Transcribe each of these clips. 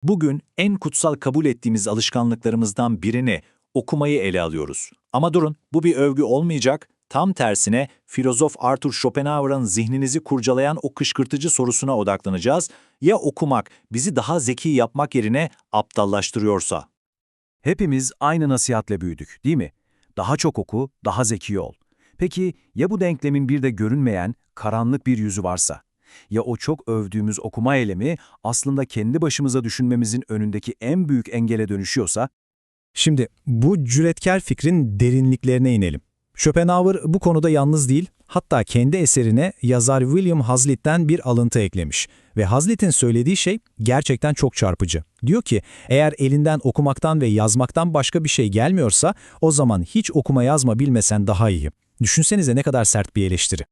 Bugün en kutsal kabul ettiğimiz alışkanlıklarımızdan birini, okumayı ele alıyoruz. Ama durun, bu bir övgü olmayacak. Tam tersine filozof Arthur Schopenhauer'ın zihninizi kurcalayan o kışkırtıcı sorusuna odaklanacağız. Ya okumak bizi daha zeki yapmak yerine aptallaştırıyorsa? Hepimiz aynı nasihatle büyüdük, değil mi? Daha çok oku, daha zeki ol. Peki ya bu denklemin bir de görünmeyen, karanlık bir yüzü varsa? Ya o çok övdüğümüz okuma eylemi aslında kendi başımıza düşünmemizin önündeki en büyük engele dönüşüyorsa? Şimdi bu cüretkar fikrin derinliklerine inelim. Schopenhauer bu konuda yalnız değil, hatta kendi eserine yazar William Hazlitt'ten bir alıntı eklemiş. Ve Hazlitt'in söylediği şey gerçekten çok çarpıcı. Diyor ki, eğer elinden okumaktan ve yazmaktan başka bir şey gelmiyorsa, o zaman hiç okuma yazma bilmesen daha iyi. Düşünsenize ne kadar sert bir eleştiri.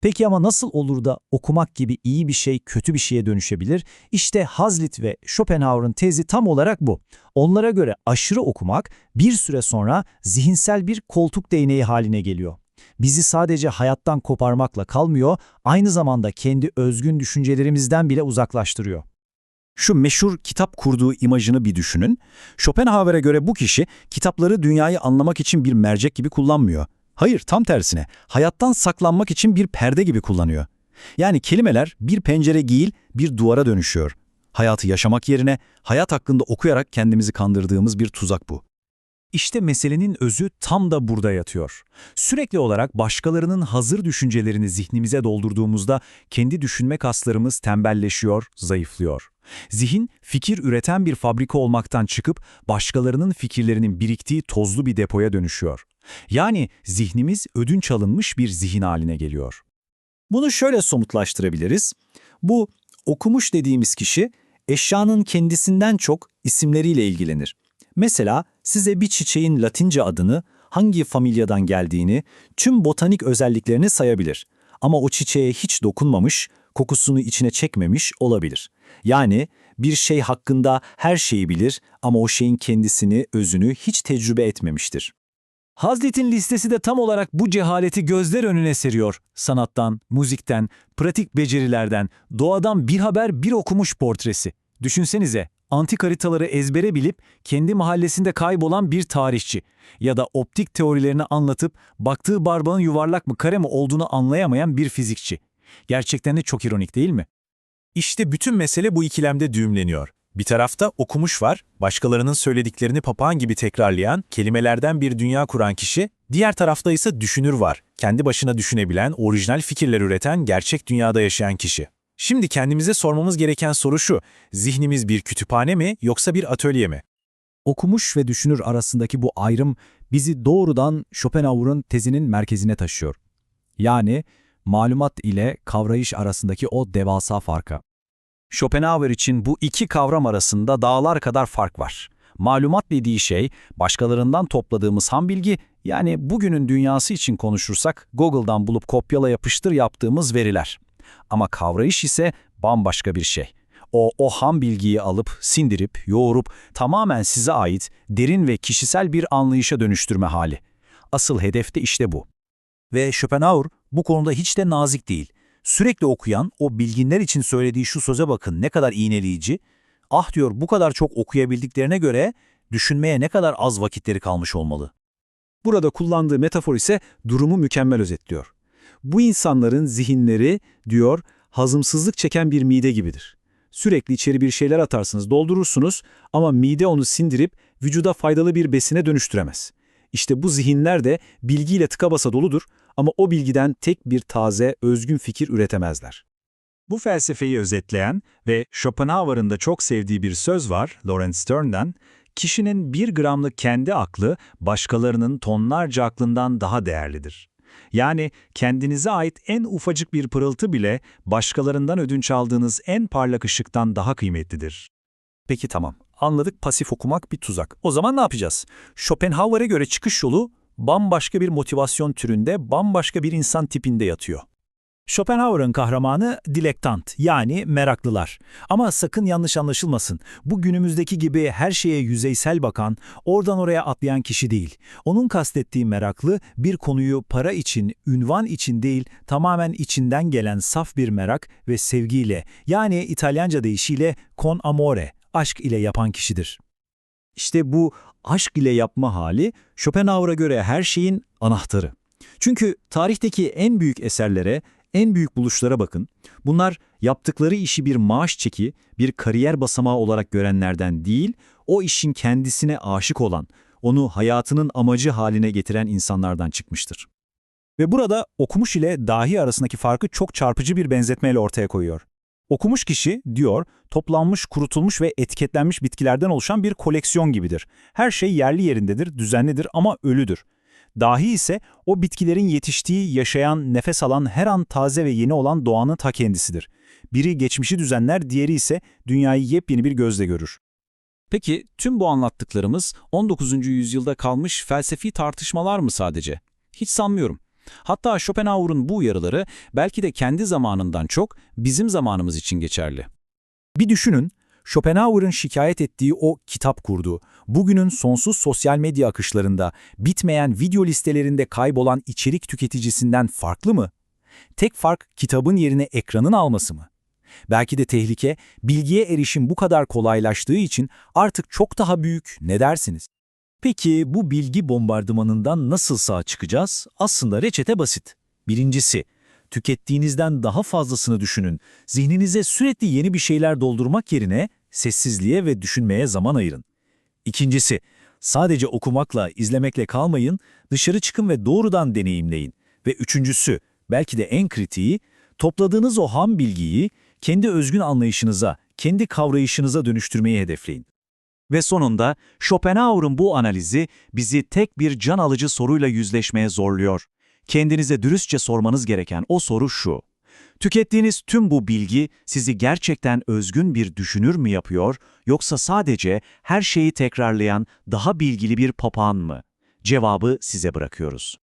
Peki ama nasıl olur da okumak gibi iyi bir şey kötü bir şeye dönüşebilir? İşte Hazlitt ve Schopenhauer'ın tezi tam olarak bu. Onlara göre aşırı okumak bir süre sonra zihinsel bir koltuk değneği haline geliyor. Bizi sadece hayattan koparmakla kalmıyor, aynı zamanda kendi özgün düşüncelerimizden bile uzaklaştırıyor. Şu meşhur kitap kurduğu imajını bir düşünün. Schopenhauer'e göre bu kişi kitapları dünyayı anlamak için bir mercek gibi kullanmıyor. Hayır, tam tersine, hayattan saklanmak için bir perde gibi kullanıyor. Yani kelimeler bir pencere değil, bir duvara dönüşüyor. Hayatı yaşamak yerine hayat hakkında okuyarak kendimizi kandırdığımız bir tuzak bu. İşte meselenin özü tam da burada yatıyor. Sürekli olarak başkalarının hazır düşüncelerini zihnimize doldurduğumuzda kendi düşünme kaslarımız tembelleşiyor, zayıflıyor. Zihin, fikir üreten bir fabrika olmaktan çıkıp başkalarının fikirlerinin biriktiği tozlu bir depoya dönüşüyor. Yani zihnimiz ödünç alınmış bir zihin haline geliyor. Bunu şöyle somutlaştırabiliriz. Bu okumuş dediğimiz kişi eşyanın kendisinden çok isimleriyle ilgilenir. Mesela size bir çiçeğin Latince adını, hangi familyadan geldiğini, tüm botanik özelliklerini sayabilir. Ama o çiçeğe hiç dokunmamış, kokusunu içine çekmemiş olabilir. Yani bir şey hakkında her şeyi bilir ama o şeyin kendisini, özünü hiç tecrübe etmemiştir. Hazlitt'in listesi de tam olarak bu cehaleti gözler önüne seriyor. Sanattan, müzikten, pratik becerilerden, doğadan bir haber bir okumuş portresi. Düşünsenize, antik haritaları ezbere bilip kendi mahallesinde kaybolan bir tarihçi ya da optik teorilerini anlatıp baktığı barbağın yuvarlak mı kare mi olduğunu anlayamayan bir fizikçi. Gerçekten de çok ironik değil mi? İşte bütün mesele bu ikilemde düğümleniyor. Bir tarafta okumuş var, başkalarının söylediklerini papağan gibi tekrarlayan, kelimelerden bir dünya kuran kişi, diğer tarafta ise düşünür var, kendi başına düşünebilen, orijinal fikirler üreten, gerçek dünyada yaşayan kişi. Şimdi kendimize sormamız gereken soru şu, zihnimiz bir kütüphane mi yoksa bir atölye mi? Okumuş ve düşünür arasındaki bu ayrım bizi doğrudan Schopenhauer'ın tezinin merkezine taşıyor. Yani malumat ile kavrayış arasındaki o devasa farka. Schopenhauer için bu iki kavram arasında dağlar kadar fark var. Malumat dediği şey, başkalarından topladığımız ham bilgi, yani bugünün dünyası için konuşursak Google'dan bulup kopyala yapıştır yaptığımız veriler. Ama kavrayış ise bambaşka bir şey. O ham bilgiyi alıp, sindirip, yoğurup tamamen size ait derin ve kişisel bir anlayışa dönüştürme hali. Asıl hedef de işte bu. Ve Schopenhauer bu konuda hiç de nazik değil. Sürekli okuyan o bilginler için söylediği şu söze bakın ne kadar iğneleyici. Ah diyor bu kadar çok okuyabildiklerine göre düşünmeye ne kadar az vakitleri kalmış olmalı. Burada kullandığı metafor ise durumu mükemmel özetliyor. Bu insanların zihinleri, diyor, hazımsızlık çeken bir mide gibidir. Sürekli içeri bir şeyler atarsınız, doldurursunuz ama mide onu sindirip vücuda faydalı bir besine dönüştüremez. İşte bu zihinler de bilgiyle tıka basa doludur ama o bilgiden tek bir taze, özgün fikir üretemezler. Bu felsefeyi özetleyen ve Schopenhauer'ın da çok sevdiği bir söz var Lawrence Stern'den, kişinin 1 gramlık kendi aklı başkalarının tonlarca aklından daha değerlidir. Yani kendinize ait en ufacık bir pırıltı bile başkalarından ödünç aldığınız en parlak ışıktan daha kıymetlidir. Peki tamam, anladık pasif okumak bir tuzak. O zaman ne yapacağız? Schopenhauer'e göre çıkış yolu bambaşka bir motivasyon türünde, bambaşka bir insan tipinde yatıyor. Schopenhauer'ın kahramanı dilektant yani meraklılar. Ama sakın yanlış anlaşılmasın. Bu günümüzdeki gibi her şeye yüzeysel bakan, oradan oraya atlayan kişi değil. Onun kastettiği meraklı bir konuyu para için, ünvan için değil, tamamen içinden gelen saf bir merak ve sevgiyle yani İtalyanca deyişiyle con amore, aşk ile yapan kişidir. İşte bu aşk ile yapma hali Schopenhauer'a göre her şeyin anahtarı. Çünkü tarihteki en büyük eserlere, en büyük buluşlara bakın. Bunlar yaptıkları işi bir maaş çeki, bir kariyer basamağı olarak görenlerden değil, o işin kendisine aşık olan, onu hayatının amacı haline getiren insanlardan çıkmıştır. Ve burada okumuş ile dahi arasındaki farkı çok çarpıcı bir benzetmeyle ortaya koyuyor. Okumuş kişi, diyor, toplanmış, kurutulmuş ve etiketlenmiş bitkilerden oluşan bir koleksiyon gibidir. Her şey yerli yerindedir, düzenlidir ama ölüdür. Dahi ise o bitkilerin yetiştiği, yaşayan, nefes alan, her an taze ve yeni olan doğanın ta kendisidir. Biri geçmişi düzenler, diğeri ise dünyayı yepyeni bir gözle görür. Peki tüm bu anlattıklarımız 19. yüzyılda kalmış felsefi tartışmalar mı sadece? Hiç sanmıyorum. Hatta Schopenhauer'un bu uyarıları belki de kendi zamanından çok bizim zamanımız için geçerli. Bir düşünün, Schopenhauer'ın şikayet ettiği o kitap kurdu, bugünün sonsuz sosyal medya akışlarında, bitmeyen video listelerinde kaybolan içerik tüketicisinden farklı mı? Tek fark kitabın yerine ekranın alması mı? Belki de tehlike, bilgiye erişim bu kadar kolaylaştığı için artık çok daha büyük, ne dersiniz? Peki bu bilgi bombardımanından nasıl sağ çıkacağız? Aslında reçete basit. Birincisi, tükettiğinizden daha fazlasını düşünün. Zihninize sürekli yeni bir şeyler doldurmak yerine sessizliğe ve düşünmeye zaman ayırın. İkincisi, sadece okumakla, izlemekle kalmayın, dışarı çıkın ve doğrudan deneyimleyin. Ve üçüncüsü, belki de en kritiği, topladığınız o ham bilgiyi kendi özgün anlayışınıza, kendi kavrayışınıza dönüştürmeyi hedefleyin. Ve sonunda Schopenhauer'un bu analizi bizi tek bir can alıcı soruyla yüzleşmeye zorluyor. Kendinize dürüstçe sormanız gereken o soru şu: tükettiğiniz tüm bu bilgi sizi gerçekten özgün bir düşünür mü yapıyor, yoksa sadece her şeyi tekrarlayan daha bilgili bir papağan mı? Cevabı size bırakıyoruz.